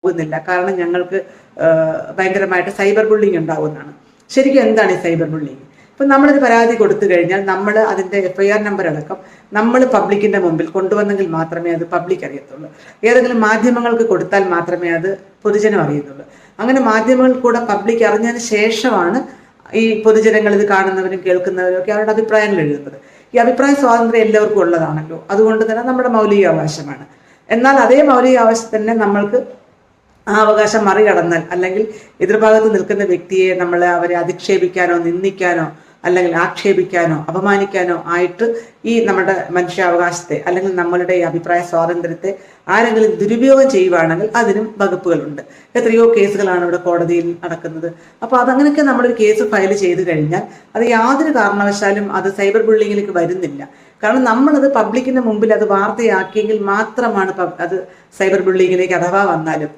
പോകുന്നില്ല. കാരണം ഞങ്ങൾക്ക് ഭയങ്കരമായിട്ട് സൈബർ ബുള്ളിങ് ഉണ്ടാവുന്നതാണ്. ശരിക്കും എന്താണ് ഈ സൈബർ ബുള്ളിങ്? ഇപ്പം നമ്മളിത് പരാതി കൊടുത്തു കഴിഞ്ഞാൽ നമ്മൾ അതിൻ്റെ FIR നമ്പർ അടക്കം നമ്മൾ പബ്ലിക്കിൻ്റെ മുമ്പിൽ കൊണ്ടുവന്നെങ്കിൽ മാത്രമേ അത് പബ്ലിക് അറിയത്തുള്ളൂ. ഏതെങ്കിലും മാധ്യമങ്ങൾക്ക് കൊടുത്താൽ മാത്രമേ അത് പൊതുജനം അറിയുന്നുള്ളൂ. അങ്ങനെ മാധ്യമങ്ങൾ കൂടെ പബ്ലിക് അറിഞ്ഞതിന് ശേഷമാണ് ഈ പൊതുജനങ്ങൾ ഇത് കാണുന്നവരും കേൾക്കുന്നവരും ഒക്കെ അവരുടെ അഭിപ്രായങ്ങൾ എഴുതുന്നത്. ഈ അഭിപ്രായ സ്വാതന്ത്ര്യം എല്ലാവർക്കും ഉള്ളതാണല്ലോ. അതുകൊണ്ട് തന്നെ നമ്മുടെ മൗലിക അവകാശമാണ്. എന്നാൽ അതേ മൗലിക അവകാശം തന്നെ നമ്മൾക്ക് ആ അവകാശം മറികടന്നാൽ, അല്ലെങ്കിൽ എതിർഭാഗത്ത് നിൽക്കുന്ന വ്യക്തിയെ അവരെ അധിക്ഷേപിക്കാനോ നിന്ദിക്കാനോ അല്ലെങ്കിൽ ആക്ഷേപിക്കാനോ അപമാനിക്കാനോ ആയിട്ട് ഈ നമ്മുടെ മനുഷ്യാവകാശത്തെ അല്ലെങ്കിൽ നമ്മളുടെ ഈ അഭിപ്രായ സ്വാതന്ത്ര്യത്തെ ആരെങ്കിലും ദുരുപയോഗം ചെയ്യുവാണെങ്കിൽ അതിനും വകുപ്പുകളുണ്ട്. എത്രയോ കേസുകളാണ് ഇവിടെ കോടതിയിൽ നടക്കുന്നത്. അപ്പോൾ അതങ്ങനെയൊക്കെ നമ്മളൊരു കേസ് ഫയൽ ചെയ്ത് കഴിഞ്ഞാൽ അത് യാതൊരു കാരണവശാലും അത് സൈബർ ബുള്ളിങ്ങിലേക്ക് വരുന്നില്ല. കാരണം നമ്മളത് പബ്ലിക്കിന്റെ മുമ്പിൽ അത് വാർത്തയാക്കിയെങ്കിൽ മാത്രമാണ് അത് സൈബർ ബുള്ളിങ്ങിലേക്ക് അഥവാ വന്നാലും